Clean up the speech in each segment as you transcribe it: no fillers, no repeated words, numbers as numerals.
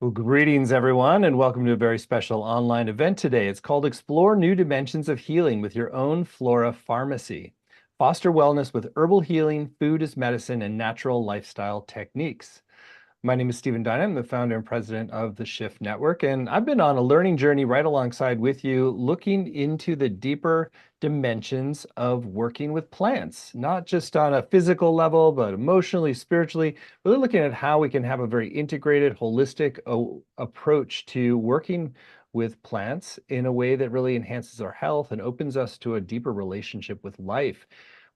Well, greetings, everyone, and welcome to a very special online event today. It's called Explore New Dimensions of Healing with Your Own Flora Pharmacy. Foster wellness with herbal healing, food as medicine, and natural lifestyle techniques. My name is Stephen Dyna. I'm the founder and president of the Shift Network, and I've been on a learning journey right alongside with you, looking into the deeper dimensions of working with plants, not just on a physical level, but emotionally, spiritually, really looking at how we can have a very integrated, holistic approach to working with plants in a way that really enhances our health and opens us to a deeper relationship with life.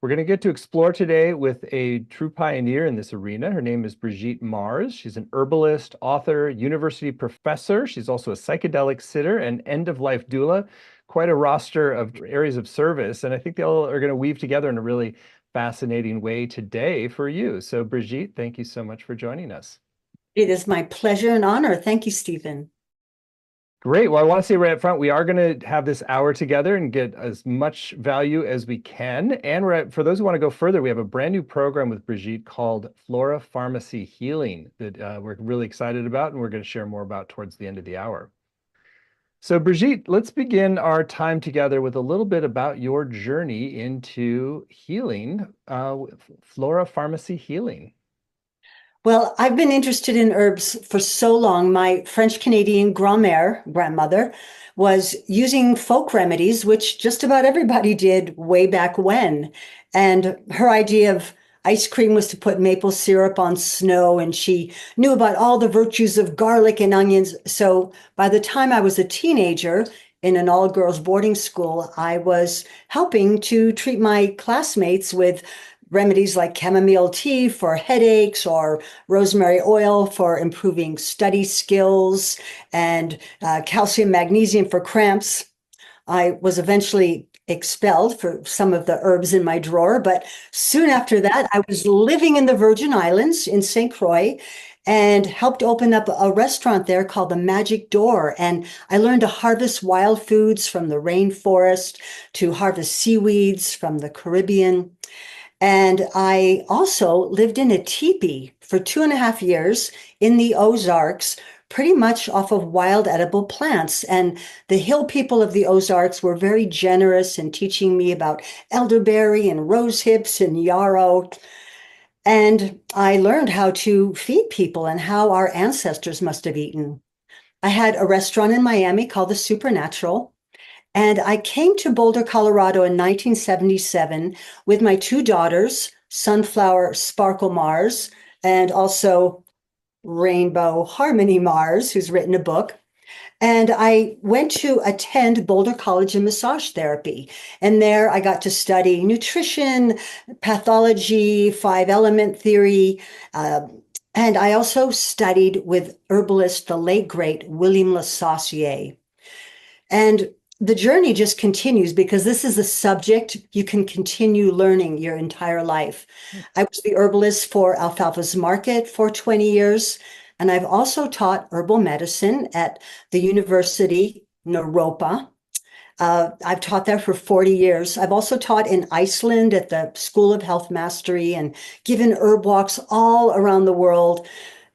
We're going to get to explore today with a true pioneer in this arena. Her name is Brigitte Mars. She's an herbalist, author, university professor. She's also a psychedelic sitter and end-of-life doula. Quite a roster of areas of service. And I think they all are going to weave together in a really fascinating way today for you. So Brigitte, thank you so much for joining us. It is my pleasure and honor. Thank you, Stephen. Great. Well, I want to say right up front, we are going to have this hour together and get as much value as we can. And for those who want to go further, we have a brand new program with Brigitte called Flora Pharmacy Healing that we're really excited about, and we're going to share more about towards the end of the hour. So Brigitte, let's begin our time together with a little bit about your journey into healing, Flora Pharmacy Healing. Well, I've been interested in herbs for so long. My French-Canadian grand-mère, grandmother, was using folk remedies, which just about everybody did way back when. And her idea of ice cream was to put maple syrup on snow, and she knew about all the virtues of garlic and onions. So by the time I was a teenager in an all-girls boarding school, I was helping to treat my classmates with remedies like chamomile tea for headaches or rosemary oil for improving study skills and calcium magnesium for cramps. I was eventually expelled for some of the herbs in my drawer, but soon after that, I was living in the Virgin Islands in St. Croix and helped open up a restaurant there called the Magic Door. And I learned to harvest wild foods from the rainforest, to harvest seaweeds from the Caribbean. And I also lived in a teepee for 2.5 years in the Ozarks, pretty much off of wild edible plants. And the hill people of the Ozarks were very generous in teaching me about elderberry and rose hips and yarrow. And I learned how to feed people and how our ancestors must have eaten. I had a restaurant in Miami called The Supernatural. And I came to Boulder, Colorado in 1977 with my two daughters, Sunflower Sparkle Mars, and also Rainbow Harmony Mars, who's written a book. And I went to attend Boulder College of Massage Therapy. And there I got to study nutrition, pathology, five element theory. And I also studied with herbalist, the late great William Lesaussier. And the journey just continues because this is a subject you can continue learning your entire life. I was the herbalist for Alfalfa's Market for 20 years, and I've also taught herbal medicine at the University Naropa. I've taught there for 40 years. I've also taught in Iceland at the School of Health Mastery and given herb walks all around the world.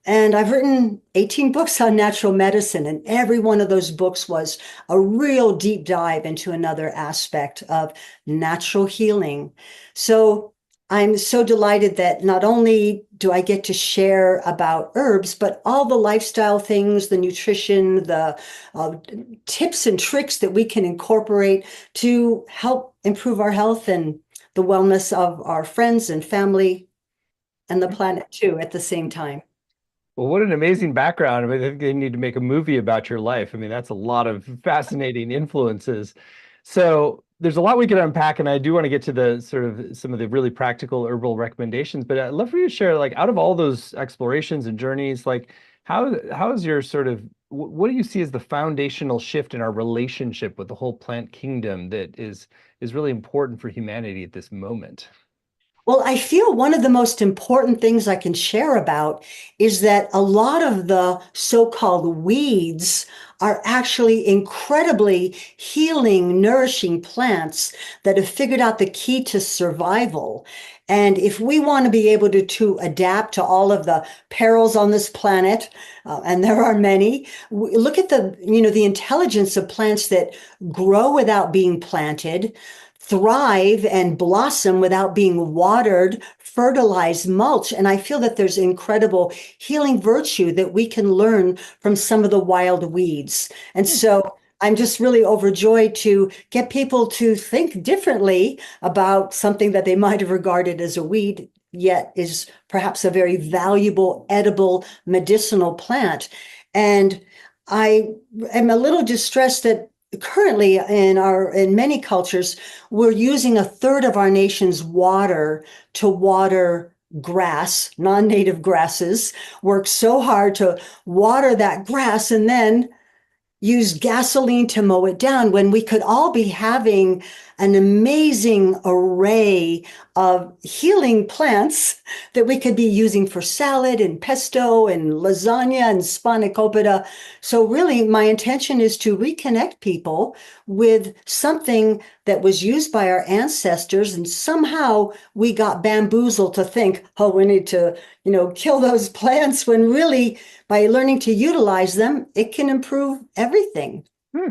And I've written 18 books on natural medicine, and every one of those books was a real deep dive into another aspect of natural healing. So I'm so delighted that not only do I get to share about herbs, but all the lifestyle things, the nutrition, the tips and tricks that we can incorporate to help improve our health and the wellness of our friends and family and the planet too at the same time. Well, what an amazing background. I mean, I think they need to make a movie about your life. I mean, that's a lot of fascinating influences. So there's a lot we could unpack, and I do want to get to the sort of some of the really practical herbal recommendations, but I'd love for you to share, like, out of all those explorations and journeys, like how is your sort of what do you see as the foundational shift in our relationship with the whole plant kingdom that is really important for humanity at this moment? Well, I feel one of the most important things I can share about is that a lot of the so-called weeds are actually incredibly healing, nourishing plants that have figured out the key to survival. And if we want to be able to adapt to all of the perils on this planet, and there are many, look at the intelligence of plants that grow without being planted, thrive and blossom without being watered, fertilized, mulch. And I feel that there's incredible healing virtue that we can learn from some of the wild weeds. And so I'm just really overjoyed to get people to think differently about something that they might have regarded as a weed, yet is perhaps a very valuable, edible, medicinal plant. And I am a little distressed that currently in many cultures, we're using a third of our nation's water to water grass, non-native grasses, work so hard to water that grass and then use gasoline to mow it down when we could all be having an amazing array of healing plants that we could be using for salad and pesto and lasagna and spanakopita. So really, my intention is to reconnect people with something that was used by our ancestors, and somehow we got bamboozled to think, oh, we need to, kill those plants, when really by learning to utilize them, it can improve everything. Hmm.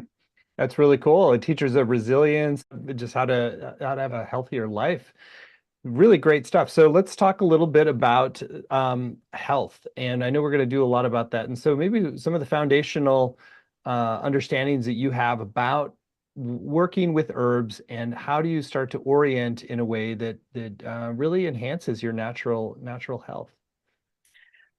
That's really cool. It teaches of resilience, just how to have a healthier life. Really great stuff. So let's talk a little bit about health. And I know we're going to do a lot about that. And so maybe some of the foundational understandings that you have about working with herbs, and how do you start to orient in a way that really enhances your natural health?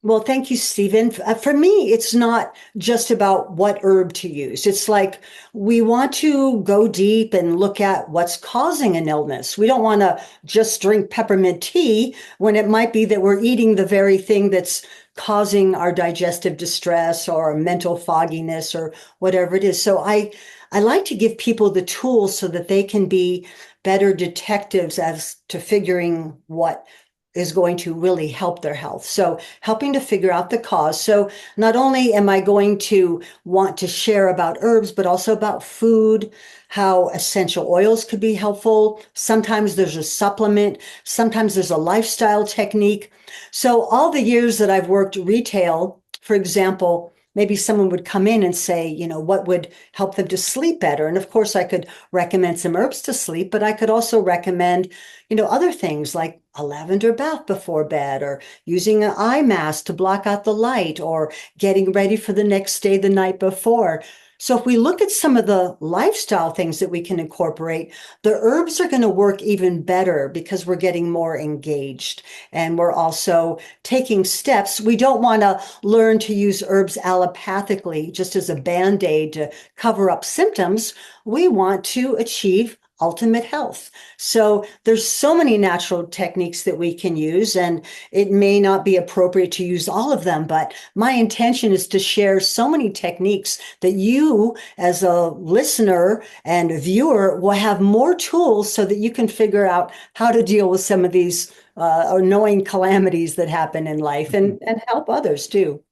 Well, thank you, Stephen. For me, it's not just about what herb to use. It's like we want to go deep and look at what's causing an illness. We don't want to just drink peppermint tea when it might be that we're eating the very thing that's causing our digestive distress or mental fogginess or whatever it is. So I like to give people the tools so that they can be better detectives as to figuring what is going to really help their health. So helping to figure out the cause. So not only am I going to want to share about herbs, but also about food, how essential oils could be helpful. Sometimes there's a supplement. Sometimes there's a lifestyle technique. So all the years that I've worked retail, for example, maybe someone would come in and say, what would help them to sleep better? And of course, I could recommend some herbs to sleep, but I could also recommend, other things like a lavender bath before bed, or using an eye mask to block out the light, or getting ready for the next day the night before. So if we look at some of the lifestyle things that we can incorporate, the herbs are going to work even better because we're getting more engaged, and we're also taking steps. We don't want to learn to use herbs allopathically just as a band-aid to cover up symptoms. We want to achieve ultimate health. So there's so many natural techniques that we can use, and it may not be appropriate to use all of them, but my intention is to share so many techniques that you, as a listener and a viewer, will have more tools so that you can figure out how to deal with some of these annoying calamities that happen in life, and help others too.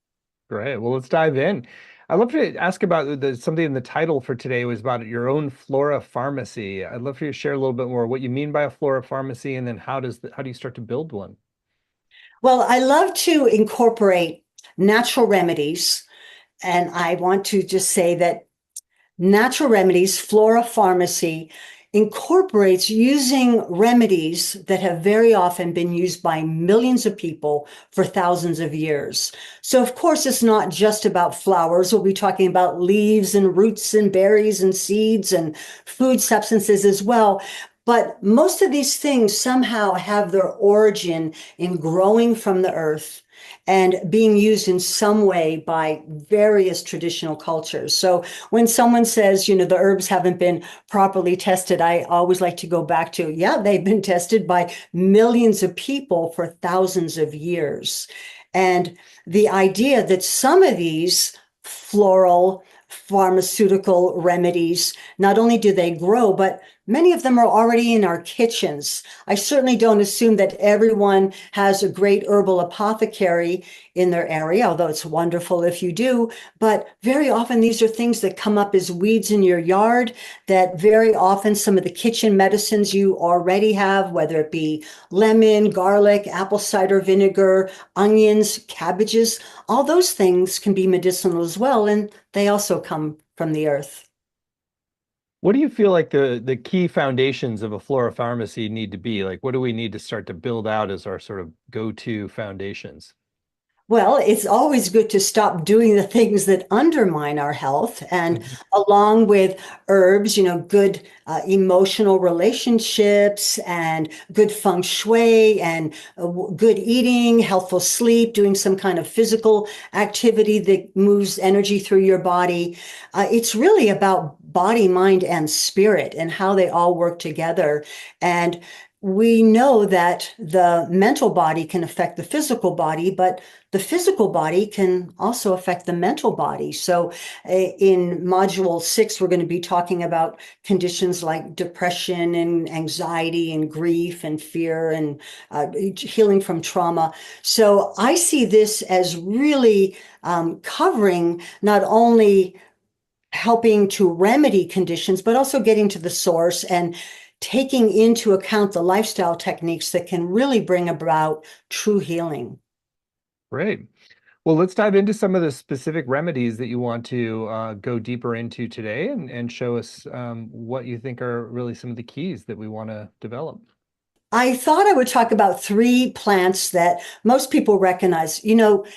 Great. Well, let's dive in. I'd love to ask about something in the title for today was about your own flora pharmacy. I'd love for you to share a little bit more what you mean by a flora pharmacy, and then how do you start to build one? Well, I love to incorporate natural remedies, and I want to just say that Natural Remedies Flora Pharmacy incorporates using remedies that have very often been used by millions of people for thousands of years. So, of course, it's not just about flowers. We'll be talking about leaves and roots and berries and seeds and food substances as well. But most of these things somehow have their origin in growing from the earth and being used in some way by various traditional cultures. So when someone says, the herbs haven't been properly tested, I always like to go back to, yeah, they've been tested by millions of people for thousands of years. And the idea that some of these floral pharmaceutical remedies, not only do they grow, but many of them are already in our kitchens. I certainly don't assume that everyone has a great herbal apothecary in their area, although it's wonderful if you do. But very often these are things that come up as weeds in your yard, that very often some of the kitchen medicines you already have, whether it be lemon, garlic, apple cider vinegar, onions, cabbages, all those things can be medicinal as well, and they also come from the earth. What do you feel like the key foundations of a flora pharmacy need to be? Like, what do we need to start to build out as our sort of go-to foundations? Well, it's always good to stop doing the things that undermine our health. And Mhm. along with herbs, good emotional relationships and good feng shui and good eating, healthful sleep, doing some kind of physical activity that moves energy through your body. It's really about body, mind, and spirit and how they all work together. And we know that the mental body can affect the physical body, but the physical body can also affect the mental body. So, in module 6, we're going to be talking about conditions like depression and anxiety and grief and fear and healing from trauma. So, I see this as really covering not only helping to remedy conditions, but also getting to the source and taking into account the lifestyle techniques that can really bring about true healing. Great. Well, let's dive into some of the specific remedies that you want to go deeper into today and show us what you think are really some of the keys that we want to develop. I thought I would talk about three plants that most people recognize.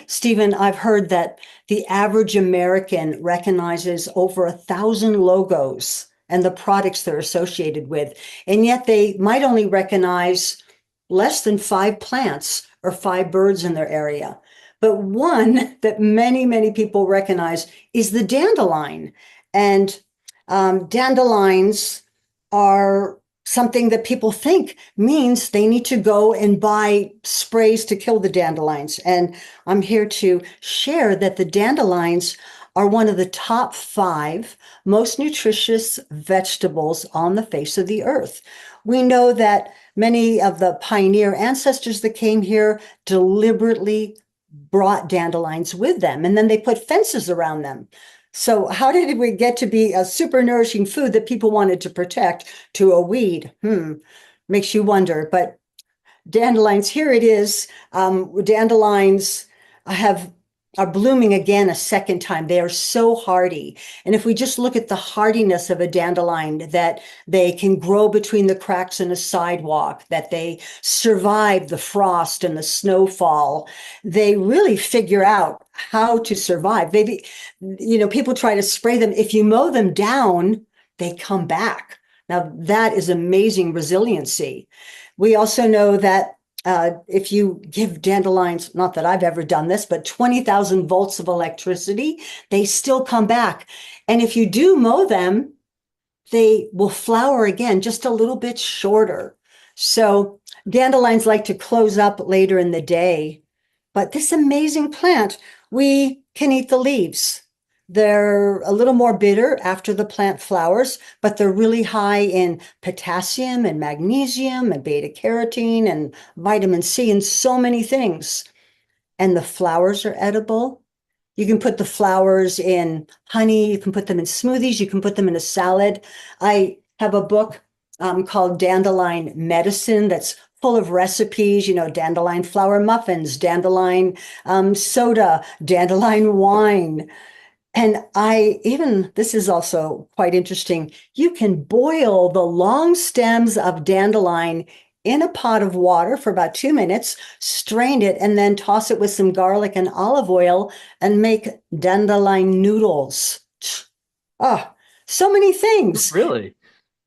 Stephen, I've heard that the average American recognizes over 1,000 logos and the products they're associated with, and yet they might only recognize less than 5 plants or 5 birds in their area. But one that many, many people recognize is the dandelion. And dandelions are something that people think means they need to go and buy sprays to kill the dandelions. And I'm here to share that the dandelions are one of the top 5 most nutritious vegetables on the face of the earth. We know that many of the pioneer ancestors that came here deliberately brought dandelions with them, and then they put fences around them. So how did we get to be a super nourishing food that people wanted to protect to a weed? Makes you wonder. But dandelions, here it is. Dandelions have are blooming again a second time. They are so hardy. And if we just look at the hardiness of a dandelion, that they can grow between the cracks in a sidewalk, that they survive the frost and the snowfall, they really figure out how to survive. People try to spray them. If you mow them down, they come back. Now, that is amazing resiliency. We also know that if you give dandelions, not that I've ever done this, but 20,000 volts of electricity, they still come back. And if you do mow them, they will flower again, just a little bit shorter. So dandelions like to close up later in the day. But this amazing plant, we can eat the leaves. They're a little more bitter after the plant flowers, but they're really high in potassium and magnesium and beta carotene and vitamin C and so many things. And the flowers are edible. You can put the flowers in honey, you can put them in smoothies, you can put them in a salad. I have a book called Dandelion Medicine that's full of recipes, dandelion flower muffins, dandelion soda, dandelion wine. And this is also quite interesting. You can boil the long stems of dandelion in a pot of water for about 2 minutes, strain it, and then toss it with some garlic and olive oil and make dandelion noodles. Oh, so many things. Really?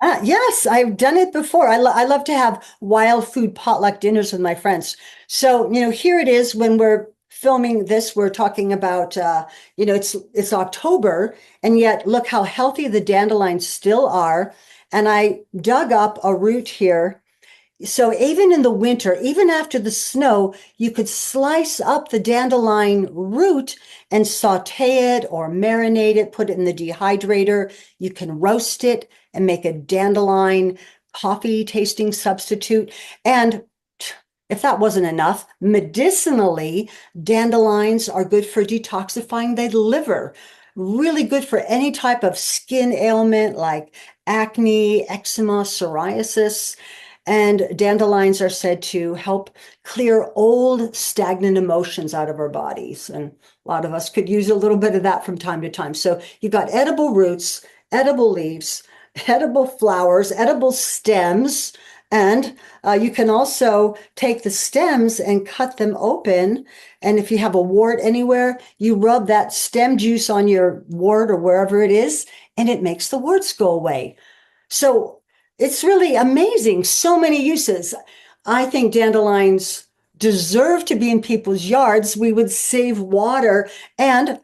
Yes, I've done it before. I love to have wild food potluck dinners with my friends. So, here it is when we're filming this, we're talking about, it's October, and yet look how healthy the dandelions still are. And I dug up a root here. So even in the winter, even after the snow, you could slice up the dandelion root and saute it or marinate it, put it in the dehydrator. You can roast it and make a dandelion coffee tasting substitute. And if that wasn't enough, medicinally, dandelions are good for detoxifying the liver, really good for any type of skin ailment like acne, eczema, psoriasis. And dandelions are said to help clear old stagnant emotions out of our bodies. And a lot of us could use a little bit of that from time to time. So you've got edible roots, edible leaves, edible flowers, edible stems, and you can also take the stems and cut them open. And if you have a wart anywhere, you rub that stem juice on your wart or wherever it is, and it makes the warts go away. So it's really amazing. So many uses. I think dandelions deserve to be in people's yards. We would save water, and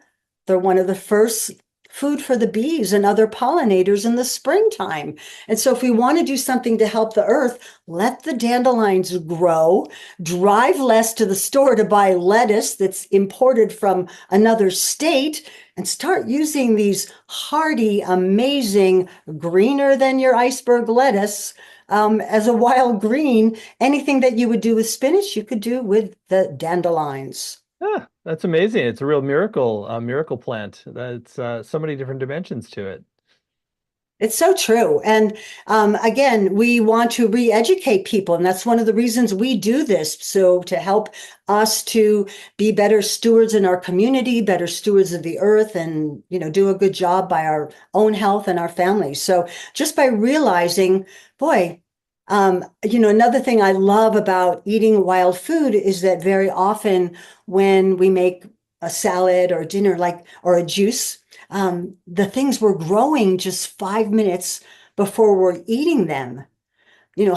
they're one of the first food for the bees and other pollinators in the springtime. And so if we want to do something to help the earth, let the dandelions grow, drive less to the store to buy lettuce that's imported from another state, and start using these hardy, amazing, greener than your iceberg lettuce as a wild green. Anything that you would do with spinach, you could do with the dandelions. Ah, that's amazing. It's a real miracle, miracle plant. That's so many different dimensions to it. It's so true. And again, we want to re-educate people, and that's one of the reasons we do this. So to help us to be better stewards in our community, better stewards of the earth, and do a good job by our own health and our families. So just by realizing, boy, another thing I love about eating wild food is that very often when we make a salad or dinner, like or a juice, the things were growing just 5 minutes before we're eating them.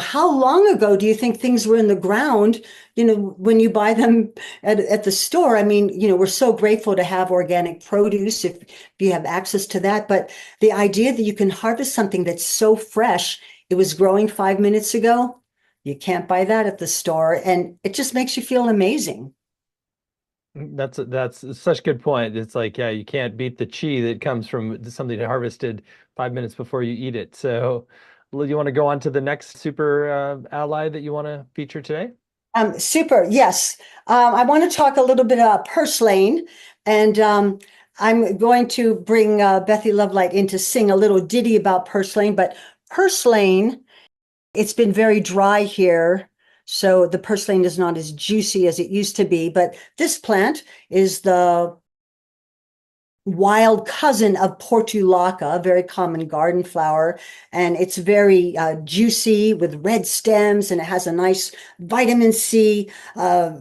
How long ago do you think things were in the ground, when you buy them at the store? I mean, we're so grateful to have organic produce if you have access to that. But the idea that you can harvest something that's so fresh, it was growing 5 minutes ago, you can't buy that at the store. And it just makes you feel amazing. That's such a good point. It's like, yeah, you can't beat the chi that comes from something harvested 5 minutes before you eat it. So, you want to go on to the next super ally that you want to feature today? Super. Yes. I want to talk a little bit about purslane, and I'm going to bring Bethy Lovelight in to sing a little ditty about purslane. But purslane, it's been very dry here, so the purslane is not as juicy as it used to be. But this plant is the wild cousin of portulaca, a very common garden flower, and it's very juicy with red stems, and it has a nice vitamin C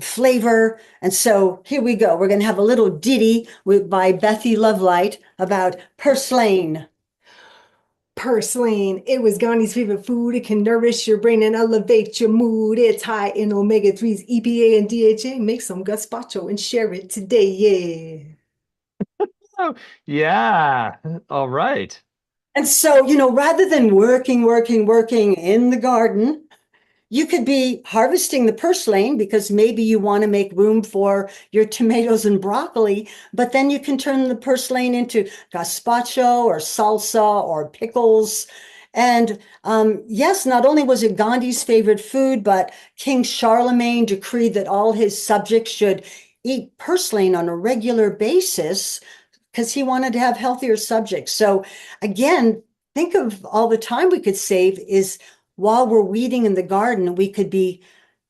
flavor. And so here we go. We're going to have a little ditty by Bethy Lovelight about purslane. Purslane, it was Gandhi's favorite food. It can nourish your brain and elevate your mood. It's high in omega-3s, EPA, and DHA. Make some gazpacho and share it today. Yeah. Oh, yeah. All right. And so, rather than working in the garden, you could be harvesting the purslane because maybe you want to make room for your tomatoes and broccoli, but then you can turn the purslane into gazpacho or salsa or pickles. And yes, not only was it Gandhi's favorite food, but King Charlemagne decreed that all his subjects should eat purslane on a regular basis because he wanted to have healthier subjects. So again, think of all the time we could save is while we're weeding in the garden, we could be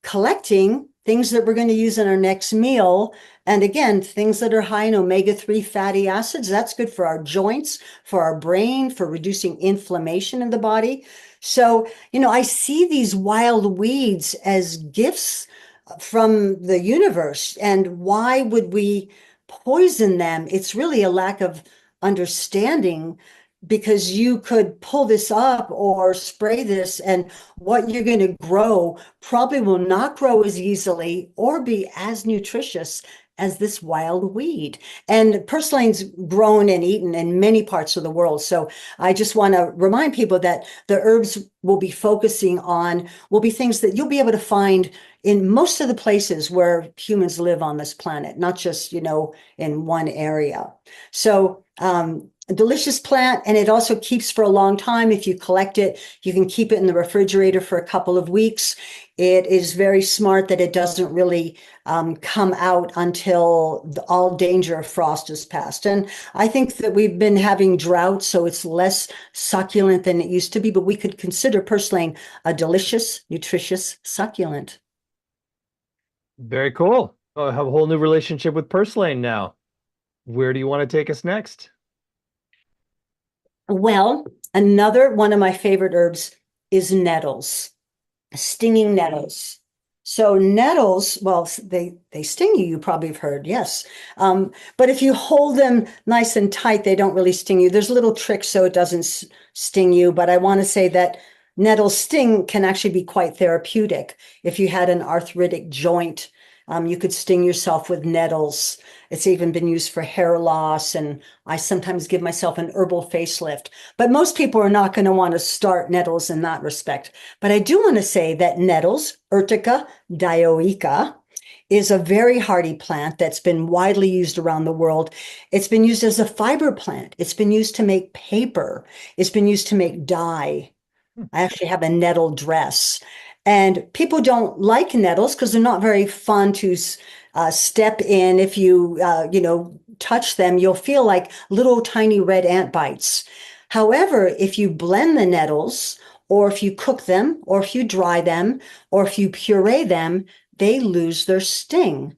collecting things that we're going to use in our next meal. And again, things that are high in omega-3 fatty acids, that's good for our joints, for our brain, for reducing inflammation in the body. So, I see these wild weeds as gifts from the universe. And why would we poison them? It's really a lack of understanding because you could pull this up or spray this, and what you're going to grow probably will not grow as easily or be as nutritious as this wild weed. And purslane's grown and eaten in many parts of the world. So I just want to remind people that the herbs we'll be focusing on will be things that you'll be able to find in most of the places where humans live on this planet, not just, in one area. So, a delicious plant, and it also keeps for a long time. If you collect it, you can keep it in the refrigerator for a couple of weeks. It is very smart that it doesn't really come out until all danger of frost is past. And I think that we've been having drought, so it's less succulent than it used to be, but we could consider purslane a delicious, nutritious succulent. Very cool. I have a whole new relationship with purslane now. Where do you want to take us next? Well, another one of my favorite herbs is nettles, stinging nettles. So nettles, well, they sting you, you probably have heard, yes. But if you hold them nice and tight, they don't really sting you. There's little tricks so it doesn't sting you, but I want to say that nettle sting can actually be quite therapeutic. If you had an arthritic joint, you could sting yourself with nettles. It's even been used for hair loss, and I sometimes give myself an herbal facelift. But most people are not going to want to start nettles in that respect. But I do want to say that nettles, Urtica dioica, is a very hardy plant that's been widely used around the world. It's been used as a fiber plant. It's been used to make paper. It's been used to make dye. I actually have a nettle dress. And people don't like nettles because they're not very fun to step in. If you, touch them, you'll feel like little tiny red ant bites. However, if you blend the nettles, or if you cook them, or if you dry them, or if you puree them, they lose their sting.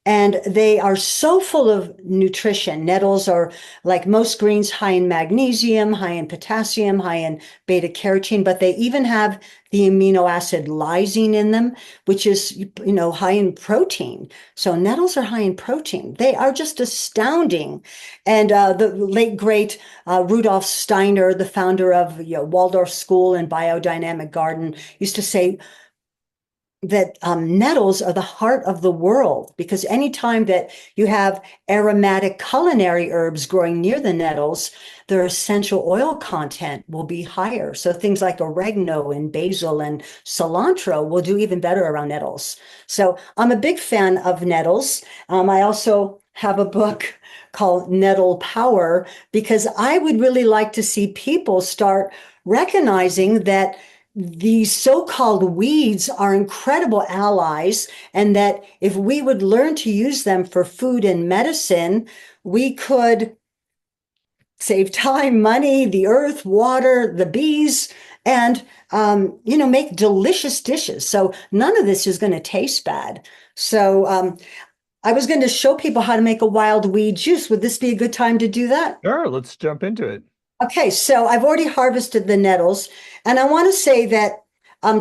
And they are so full of nutrition. Nettles are, like most greens, high in magnesium, high in potassium, high in beta carotene, but they even have the amino acid lysine in them, which is, high in protein. So nettles are high in protein. They are just astounding. And the late great Rudolf Steiner, the founder of Waldorf School and Biodynamic Garden, used to say that nettles are the heart of the world, because anytime that you have aromatic culinary herbs growing near the nettles, their essential oil content will be higher. So things like oregano and basil and cilantro will do even better around nettles. So I'm a big fan of nettles. I also have a book called Nettle Power, because I would really like to see people start recognizing that these so-called weeds are incredible allies, and that if we would learn to use them for food and medicine, we could save time, money, the earth, water, the bees, and make delicious dishes. So none of this is going to taste bad. So I was going to show people how to make a wild weed juice. Would this be a good time to do that? Sure, let's jump into it. Okay, so I've already harvested the nettles, and I want to say that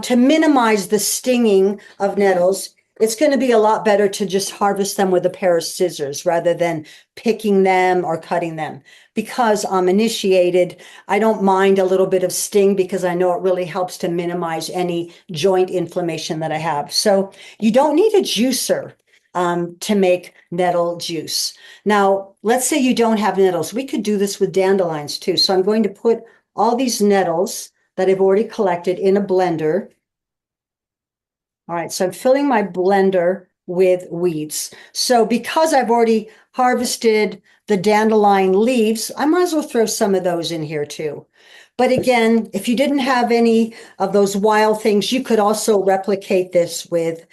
to minimize the stinging of nettles, it's going to be a lot better to just harvest them with a pair of scissors rather than picking them or cutting them. Because I'm initiated, I don't mind a little bit of sting, because I know it really helps to minimize any joint inflammation that I have. So you don't need a juicer to make nettle juice. Now, let's say you don't have nettles. We could do this with dandelions too. So I'm going to put all these nettles that I've already collected in a blender. All right, so I'm filling my blender with weeds. So because I've already harvested the dandelion leaves, I might as well throw some of those in here too. But again, if you didn't have any of those wild things, you could also replicate this with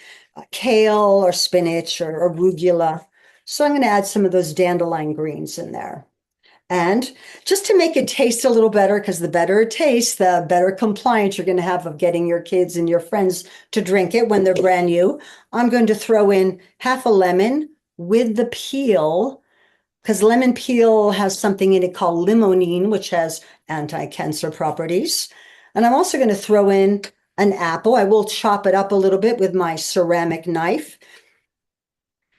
kale or spinach or arugula. So I'm going to add some of those dandelion greens in there. And just to make it taste a little better, because the better it tastes, the better compliance you're going to have of getting your kids and your friends to drink it when they're brand new, I'm going to throw in half a lemon with the peel, because lemon peel has something in it called limonene, which has anti-cancer properties. And I'm also going to throw in an apple. I will chop it up a little bit with my ceramic knife.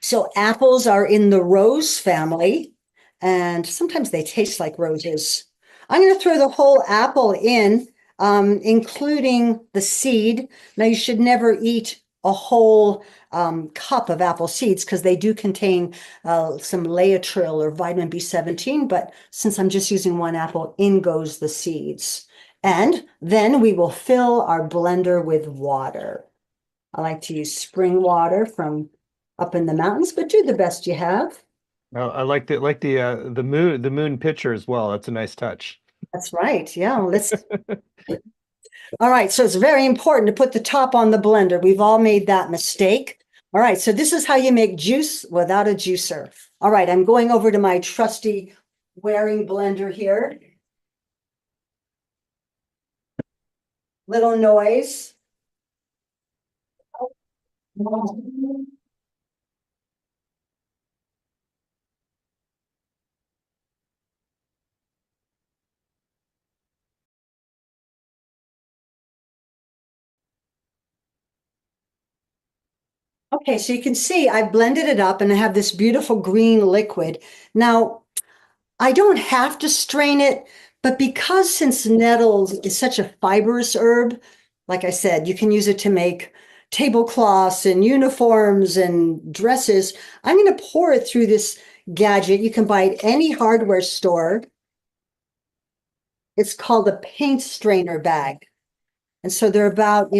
So apples are in the rose family, and sometimes they taste like roses. I'm going to throw the whole apple in, including the seed. Now, you should never eat a whole cup of apple seeds because they do contain some laetrile or vitamin B17. But since I'm just using one apple, in goes the seeds. And then we will fill our blender with water. I like to use spring water from up in the mountains, but do the best you have. I the moon picture as well. That's a nice touch. That's right. Yeah, let's. All right, so it's very important to put the top on the blender. We've all made that mistake. All right, so this is how you make juice without a juicer. All right, I'm going over to my trusty Waring blender here. Little noise. Okay, so you can see I blended it up and I have this beautiful green liquid. Now, I don't have to strain it, but because since nettles is such a fibrous herb, like I said, you can use it to make tablecloths and uniforms and dresses. I'm going to pour it through this gadget. You can buy it at any hardware store. It's called a paint strainer bag. And so they're about,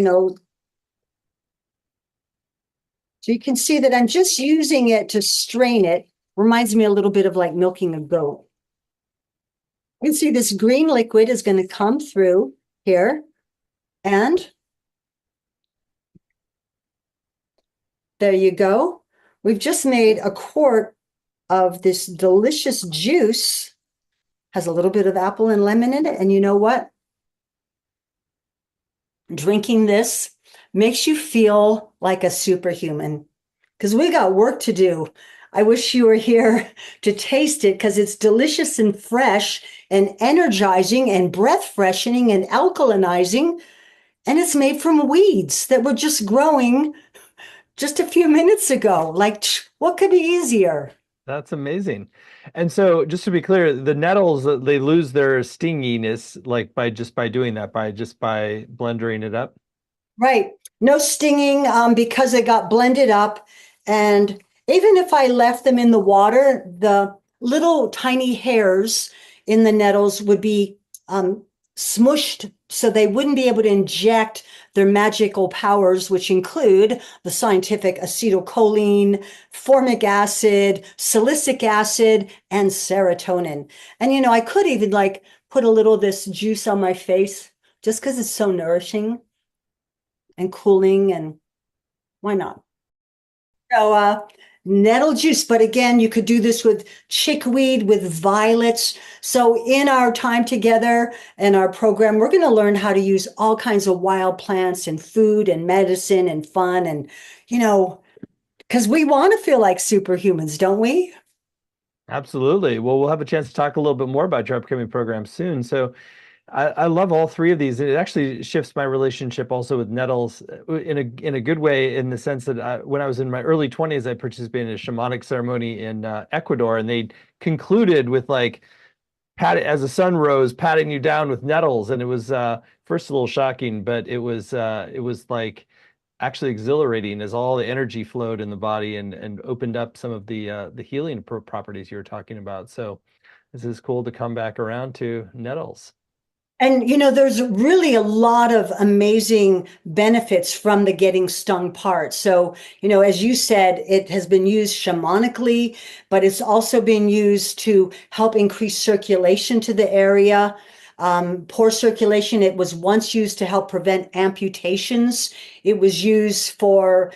so you can see that I'm just using it to strain it. Reminds me a little bit of like milking a goat. You can see this green liquid is going to come through here, and there you go. We've just made a quart of this delicious juice. Has a little bit of apple and lemon in it. And you know what? Drinking this makes you feel like a superhuman because we got work to do. I wish you were here to taste it because it's delicious and fresh and energizing and breath freshening and alkalinizing. And it's made from weeds that were just growing just a few minutes ago. Like, what could be easier? That's amazing. And so, just to be clear, the nettles they lose their stinginess like by doing that, by blendering it up. Right. No stinging because it got blended up. And even if I left them in the water, the little tiny hairs in the nettles would be smushed so they wouldn't be able to inject their magical powers, which include the scientific acetylcholine, formic acid, silicic acid, and serotonin. And I could even like put a little of this juice on my face just because it's so nourishing and cooling, and why not? So nettle juice, but again, you could do this with chickweed, with violets. So in our time together in our program, we're going to learn how to use all kinds of wild plants and food and medicine and fun and, because we want to feel like superhumans, don't we? Absolutely. Well, we'll have a chance to talk a little bit more about your upcoming program soon. So I love all three of these. It actually shifts my relationship also with nettles in a good way, in the sense that when I was in my early 20s, I participated in a shamanic ceremony in Ecuador, and they concluded with like as the sun rose, patting you down with nettles, and it was first a little shocking, but it was like actually exhilarating as all the energy flowed in the body and opened up some of the healing properties you were talking about. So this is cool to come back around to nettles. And there's really a lot of amazing benefits from the getting stung part. So, as you said, it has been used shamanically, but it's also been used to help increase circulation to the area. Poor circulation, it was once used to help prevent amputations. It was used for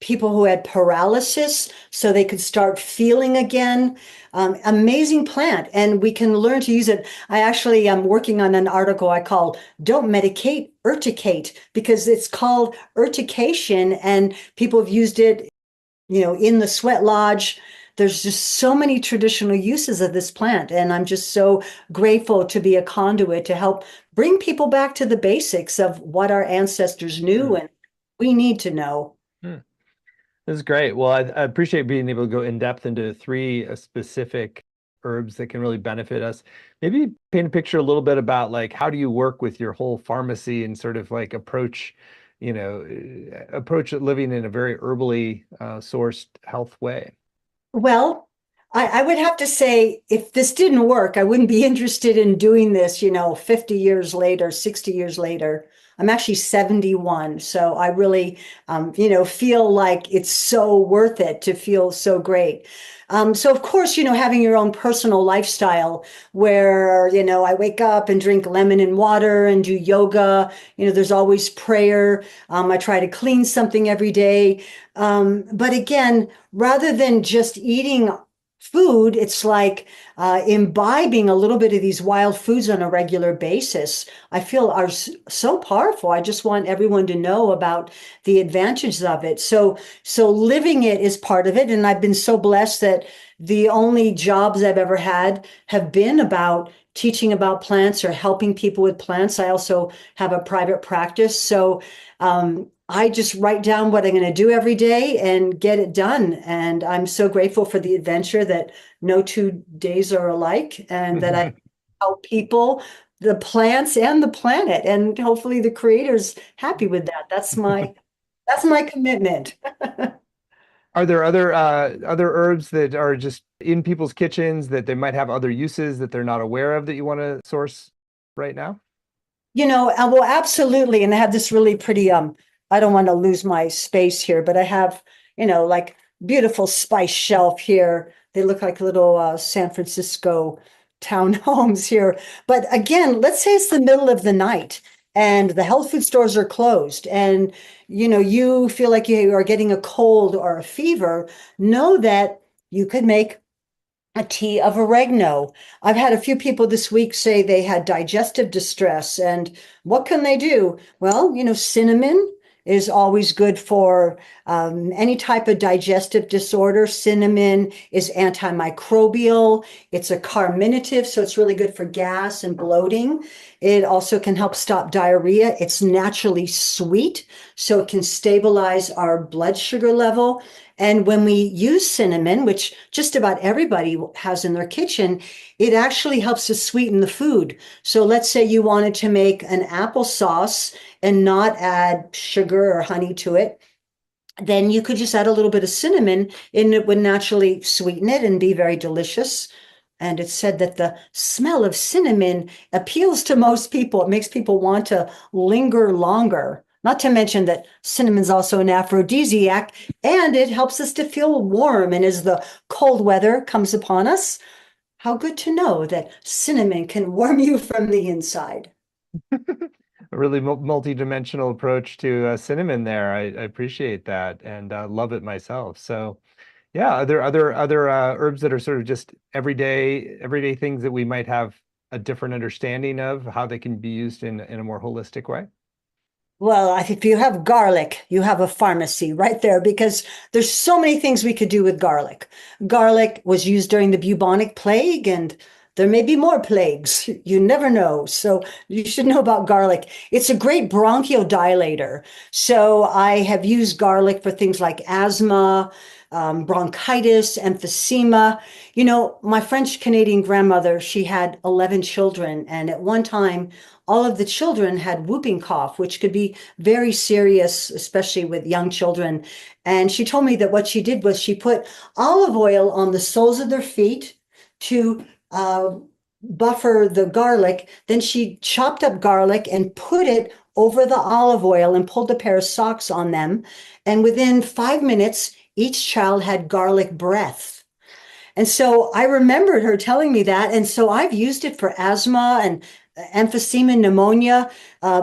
people who had paralysis so they could start feeling again. Amazing plant, and we can learn to use it. I actually am working on an article I call Don't Medicate, Urticate, because it's called urtication, and people have used it, in the sweat lodge. There's just so many traditional uses of this plant, and I'm just so grateful to be a conduit to help bring people back to the basics of what our ancestors knew and we need to know. Hmm. This is great. Well, I appreciate being able to go in depth into three specific herbs that can really benefit us. Maybe paint a picture a little bit about like how do you work with your whole pharmacy and sort of like approach approach it living in a very herbally sourced health way? Well, I would have to say if this didn't work, I wouldn't be interested in doing this, 50 years later, 60 years later. I'm actually 71, so I really, feel like it's so worth it to feel so great. So of course, having your own personal lifestyle where, I wake up and drink lemon and water and do yoga. There's always prayer. I try to clean something every day. But again, rather than just eating food, it's like imbibing a little bit of these wild foods on a regular basis. I feel are so powerful. I just want everyone to know about the advantages of it. So living it is part of it, and I've been so blessed that the only jobs I've ever had have been about teaching about plants or helping people with plants. I also have a private practice, so I just write down what I'm going to do every day and get it done. And I'm so grateful for the adventure that no 2 days are alike and that I help people, the plants and the planet. And hopefully the creator's happy with that. That's my commitment. Are there other herbs that are just in people's kitchens that they might have other uses that they're not aware of that you want to source right now? Well, absolutely. And I have this really pretty, I don't want to lose my space here, but I have, like beautiful spice shelf here. They look like little San Francisco townhomes here. But again, let's say it's the middle of the night and the health food stores are closed and, you feel like you are getting a cold or a fever. Know that you could make a tea of oregano. I've had a few people this week say they had digestive distress, and what can they do? Well, cinnamon is always good for any type of digestive disorder. Cinnamon is antimicrobial. It's a carminative, so it's really good for gas and bloating. It also can help stop diarrhea. It's naturally sweet, so it can stabilize our blood sugar level. And when we use cinnamon, which just about everybody has in their kitchen, it actually helps to sweeten the food. So let's say you wanted to make an applesauce and not add sugar or honey to it, then you could just add a little bit of cinnamon and it would naturally sweeten it and be very delicious. And it's said that the smell of cinnamon appeals to most people. It makes people want to linger longer. Not to mention that cinnamon's also an aphrodisiac and it helps us to feel warm. And as the cold weather comes upon us, how good to know that cinnamon can warm you from the inside. A really multi-dimensional approach to cinnamon there. I appreciate that and love it myself. So, yeah, are there other herbs that are sort of just everyday things that we might have a different understanding of how they can be used in a more holistic way? Well, I think if you have garlic, you have a pharmacy right there because there's so many things we could do with garlic. Garlic was used during the bubonic plague, and there may be more plagues. You never know. So you should know about garlic. It's a great bronchodilator. So I have used garlic for things like asthma, bronchitis, emphysema. My French Canadian grandmother, she had 11 children, and at one time, all of the children had whooping cough, which could be very serious, especially with young children. And she told me that what she did was she put olive oil on the soles of their feet to buffer the garlic. Then she chopped up garlic and put it over the olive oil and pulled a pair of socks on them. And within 5 minutes, each child had garlic breath. And so I remembered her telling me that. And so I've used it for asthma and emphysema, pneumonia,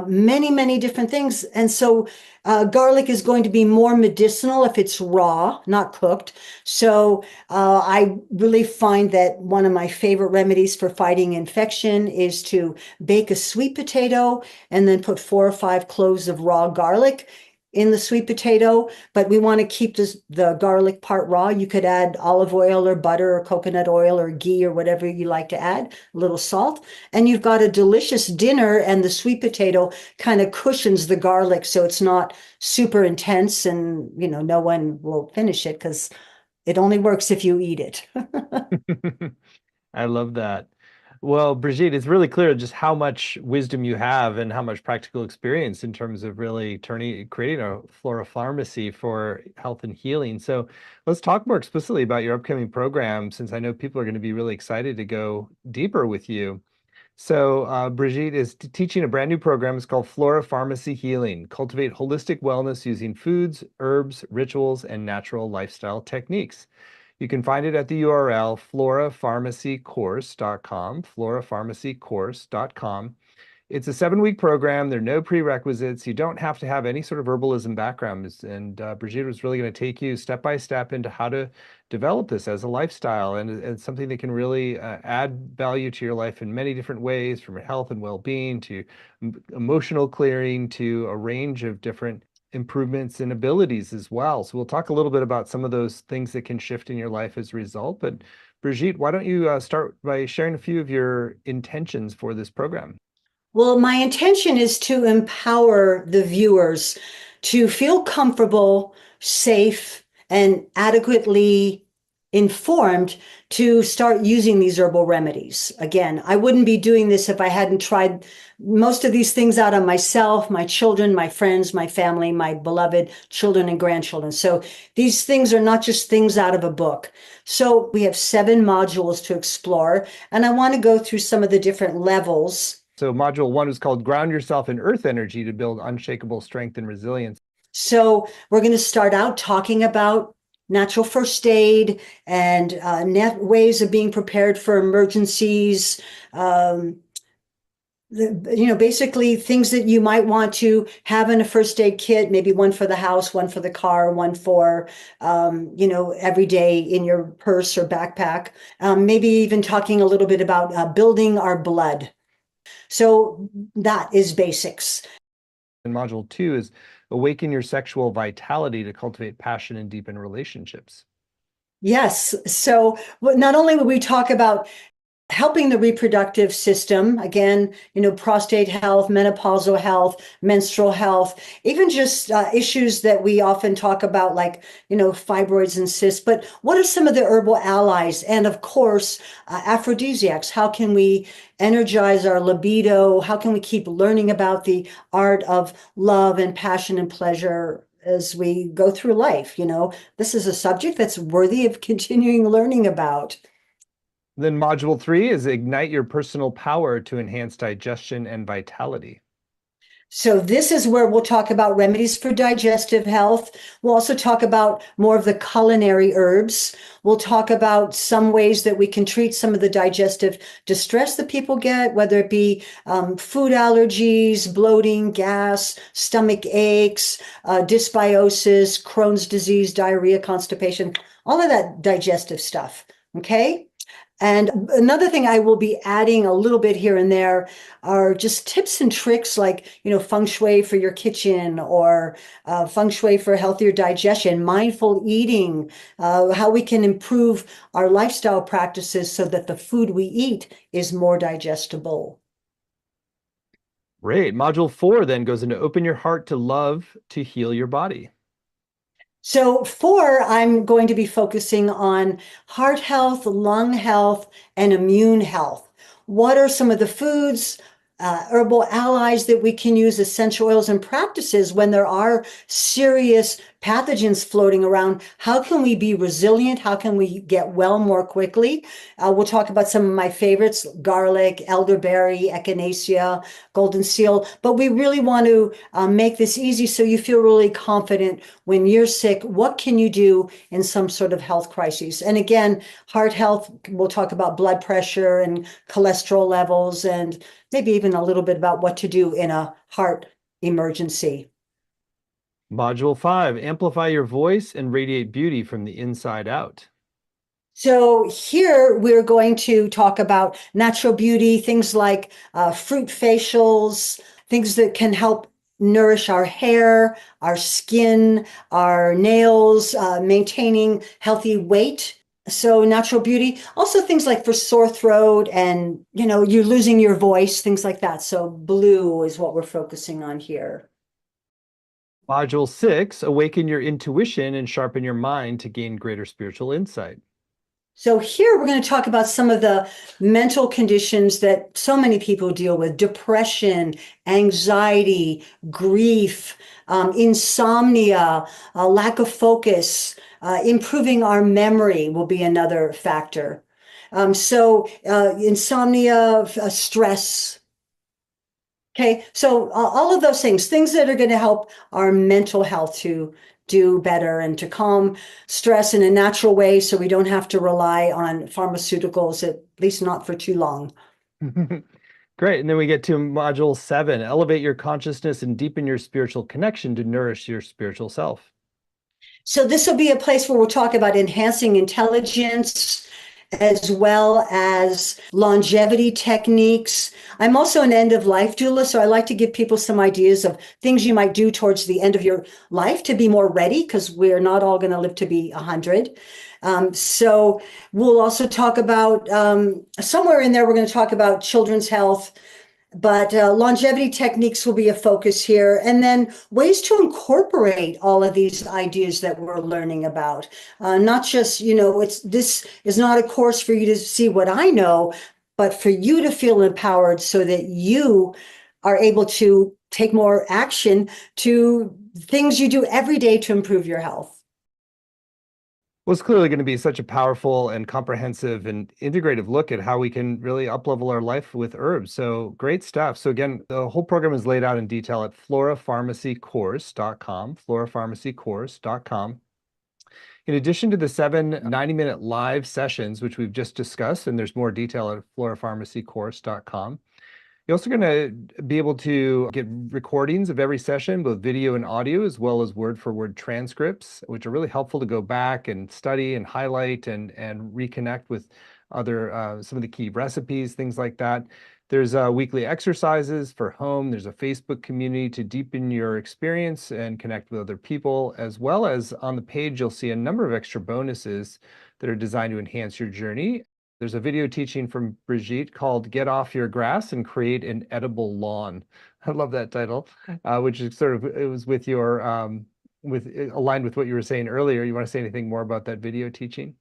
many, many different things. And so garlic is going to be more medicinal if it's raw, not cooked. So I really find that one of my favorite remedies for fighting infection is to bake a sweet potato and then put 4 or 5 cloves of raw garlic in the sweet potato, but we want to keep the garlic part raw. You could add olive oil or butter or coconut oil or ghee or whatever you like to add, a little salt, and you've got a delicious dinner, and the sweet potato kind of cushions the garlic so it's not super intense and, no one will finish it because it only works if you eat it. I love that. Well, Brigitte, it's really clear just how much wisdom you have and how much practical experience in terms of really creating a flora pharmacy for health and healing. So let's talk more explicitly about your upcoming program, since I know people are going to be really excited to go deeper with you. So Brigitte is teaching a brand new program. It's called Flora Pharmacy Healing. Cultivate holistic wellness using foods, herbs, rituals, and natural lifestyle techniques. You can find it at the URL florapharmacycourse.com, florapharmacycourse.com. It's a 7-week program. There are no prerequisites. You don't have to have any sort of herbalism background. And Brigitte was really going to take you step by step into how to develop this as a lifestyle and something that can really add value to your life in many different ways, from health and well-being to emotional clearing to a range of different improvements and abilities as well. So we'll talk a little bit about some of those things that can shift in your life as a result. But Brigitte, why don't you start by sharing a few of your intentions for this program? Well, my intention is to empower the viewers to feel comfortable, safe, and adequately informed to start using these herbal remedies. Again, I wouldn't be doing this if I hadn't tried most of these things out on myself, my children, my friends, my family, my beloved children and grandchildren. So these things are not just things out of a book. So we have 7 modules to explore, and I want to go through some of the different levels. So module 1 is called Ground Yourself in Earth Energy to build unshakable strength and resilience. So we're going to start out talking about natural first aid and ways of being prepared for emergencies. Basically things that you might want to have in a first aid kit, maybe one for the house, one for the car, one for, every day in your purse or backpack. Maybe even talking a little bit about building our blood. So that is basics. And module 2 is awaken your sexual vitality to cultivate passion and deepen relationships. Yes. So not only will we talk about helping the reproductive system, again, prostate health, menopausal health, menstrual health, even just issues that we often talk about, like, fibroids and cysts. But what are some of the herbal allies? And of course, aphrodisiacs. How can we energize our libido? How can we keep learning about the art of love and passion and pleasure as we go through life? This is a subject that's worthy of continuing learning about. Then module 3 is ignite your personal power to enhance digestion and vitality. So this is where we'll talk about remedies for digestive health. We'll also talk about more of the culinary herbs. We'll talk about some ways that we can treat some of the digestive distress that people get, whether it be food allergies, bloating, gas, stomach aches, dysbiosis, Crohn's disease, diarrhea, constipation, all of that digestive stuff. Okay. And another thing I will be adding a little bit here and there are just tips and tricks like, feng shui for your kitchen, or feng shui for healthier digestion, mindful eating, how we can improve our lifestyle practices so that the food we eat is more digestible. Great. Module 4 then goes into open your heart to love to heal your body. So 4, I'm going to be focusing on heart health, lung health, and immune health. What are some of the foods, herbal allies that we can use, essential oils and practices when there are serious pathogens floating around? How can we be resilient? How can we get well more quickly? We'll talk about some of my favorites: garlic, elderberry, echinacea, golden seal. But we really want to make this easy so you feel really confident when you're sick. What can you do in some sort of health crisis? And again, heart health, we'll talk about blood pressure and cholesterol levels, and maybe even a little bit about what to do in a heart emergency. Module 5, amplify your voice and radiate beauty from the inside out. So here we're going to talk about natural beauty, things like fruit facials, things that can help nourish our hair, our skin, our nails, maintaining healthy weight. So natural beauty, also things like for sore throat and, you're losing your voice, things like that. So blue is what we're focusing on here. Module 6, awaken your intuition and sharpen your mind to gain greater spiritual insight. So here we're going to talk about some of the mental conditions that so many people deal with: depression, anxiety, grief, insomnia, lack of focus, improving our memory will be another factor. Insomnia, stress. Okay, so all of those things that are going to help our mental health to do better and to calm stress in a natural way so we don't have to rely on pharmaceuticals, at least not for too long. Great. And then we get to module 7, elevate your consciousness and deepen your spiritual connection to nourish your spiritual self. So this will be a place where we'll talk about enhancing intelligence as well as longevity techniques. I'm also an end of life doula, so I like to give people some ideas of things you might do towards the end of your life to be more ready, because we're not all going to live to be 100. So we'll also talk about, somewhere in there, we're going to talk about children's health, but longevity techniques will be a focus here. And then ways to incorporate all of these ideas that we're learning about. Not just, this is not a course for you to see what I know, but for you to feel empowered so that you are able to take more action to things you do every day to improve your health. Well, it's clearly going to be such a powerful and comprehensive and integrative look at how we can really uplevel our life with herbs. So great stuff. So again, the whole program is laid out in detail at florapharmacycourse.com, florapharmacycourse.com. In addition to the 7 90-minute live sessions, which we've just discussed, and there's more detail at florapharmacycourse.com, you're also going to be able to get recordings of every session, both video and audio, as well as word-for-word transcripts, which are really helpful to go back and study and highlight and reconnect with other some of the key recipes, things like that. There's weekly exercises for home. There's a Facebook community to deepen your experience and connect with other people, as well as on the page, you'll see a number of extra bonuses that are designed to enhance your journey. There's a video teaching from Brigitte called Get Off Your Grass and Create an Edible Lawn. I love that title, which is sort of, it was with your, aligned with what you were saying earlier. You want to say anything more about that video teaching?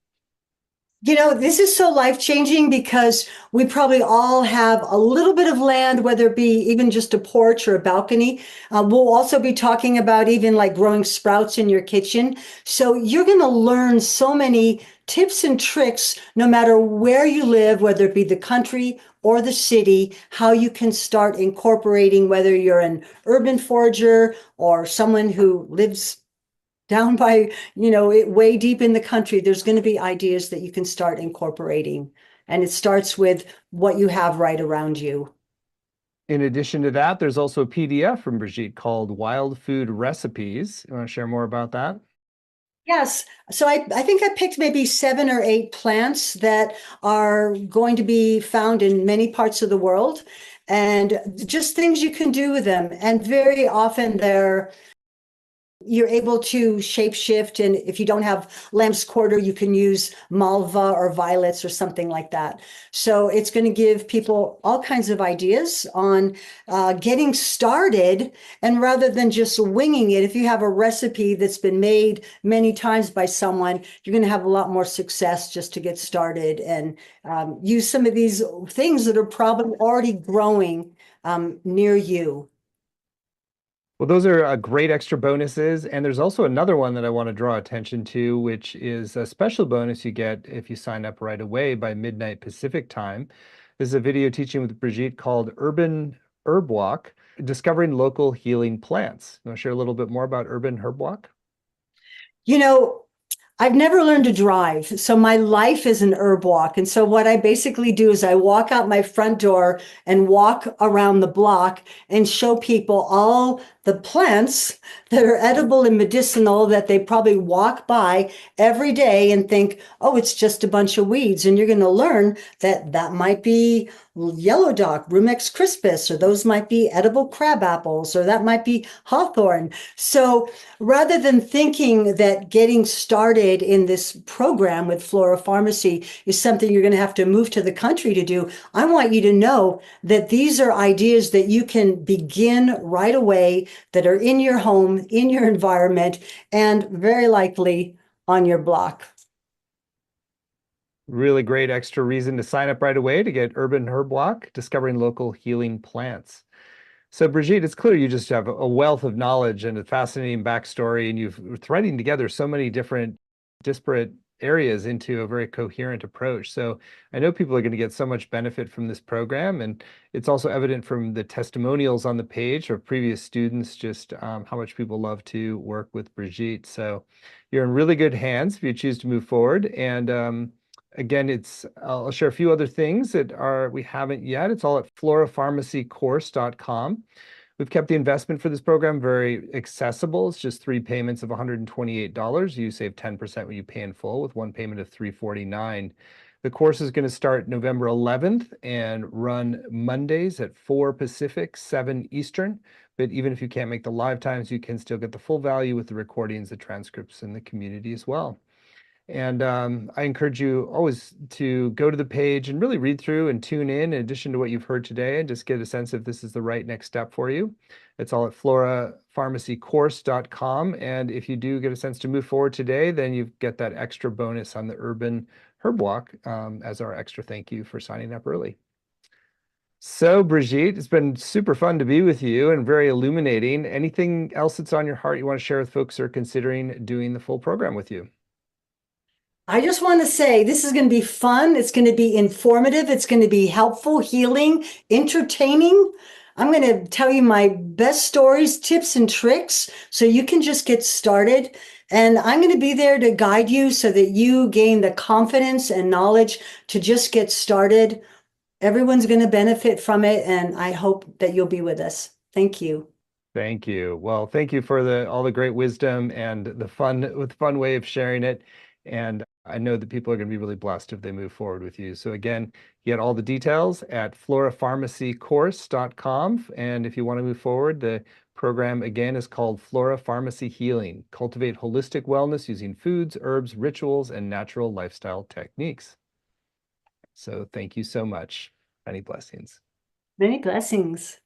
This is so life-changing because we probably all have a little bit of land, whether it be even just a porch or a balcony. We'll also be talking about even like growing sprouts in your kitchen. So you're going to learn so many tips and tricks, no matter where you live, whether it be the country or the city, how you can start incorporating, whether you're an urban forager or someone who lives down by, way deep in the country. There's going to be ideas that you can start incorporating. And it starts with what you have right around you. In addition to that, there's also a PDF from Brigitte called Wild Food Recipes. You want to share more about that? Yes. So I think I picked maybe 7 or 8 plants that are going to be found in many parts of the world, and just things you can do with them. And very often you're able to shapeshift, and if you don't have lamb's quarter, you can use malva or violets or something like that. So it's going to give people all kinds of ideas on getting started, and rather than just winging it, if you have a recipe that's been made many times by someone, you're going to have a lot more success just to get started and use some of these things that are probably already growing near you. Well, those are great extra bonuses. And there's also another one that I want to draw attention to, which is a special bonus you get if you sign up right away by midnight Pacific time. This is a video teaching with Brigitte called Urban Herb Walk, Discovering Local Healing Plants. You want to share a little bit more about Urban Herb Walk? You know, I've never learned to drive, so my life is an herb walk. And so what I basically do is I walk out my front door and walk around the block and show people all the plants that are edible and medicinal that they probably walk by every day and think, oh, it's just a bunch of weeds. And you're going to learn that that might be yellow dock, Rumex crispus, or those might be edible crab apples, or that might be hawthorn. So rather than thinking that getting started in this program with Flora Pharmacy is something you're going to have to move to the country to do, I want you to know that these are ideas that you can begin right away, that are in your home, in your environment, and very likely on your block. Really great extra reason to sign up right away to get Urban Herb Walk, Discovering Local Healing Plants. So Brigitte, it's clear you just have a wealth of knowledge and a fascinating backstory, and you've threading together so many different disparate areas into a very coherent approach. So I know people are going to get so much benefit from this program, and it's also evident from the testimonials on the page of previous students, just how much people love to work with Brigitte. So you're in really good hands if you choose to move forward. And again, I'll share a few other things that we haven't yet. It's all at florapharmacycourse.com. We've kept the investment for this program very accessible. It's just 3 payments of $128. You save 10% when you pay in full, with one payment of $349. The course is going to start November 11th and run Mondays at 4 Pacific, 7 Eastern. But even if you can't make the live times, you can still get the full value with the recordings, the transcripts, and the community as well. And I encourage you always to go to the page and really read through and tune in addition to what you've heard today, and just get a sense if this is the right next step for you. It's all at florapharmacycourse.com. And if you do get a sense to move forward today, then you get that extra bonus on the Urban Herb Walk as our extra thank you for signing up early. So Brigitte, it's been super fun to be with you and very illuminating. Anything else that's on your heart you want to share with folks who are considering doing the full program with you? I just want to say this is going to be fun. It's going to be informative. It's going to be helpful, healing, entertaining. I'm going to tell you my best stories, tips, and tricks so you can just get started. And I'm going to be there to guide you so that you gain the confidence and knowledge to just get started. Everyone's going to benefit from it, and I hope that you'll be with us. Thank you. Thank you. Well, thank you for all the great wisdom and the fun way of sharing it. And I know that people are going to be really blessed if they move forward with you. So again, you get all the details at florapharmacycourse.com. And if you want to move forward, the program again is called Flora Pharmacy Healing. Cultivate holistic wellness using foods, herbs, rituals, and natural lifestyle techniques. So thank you so much. Many blessings. Many blessings.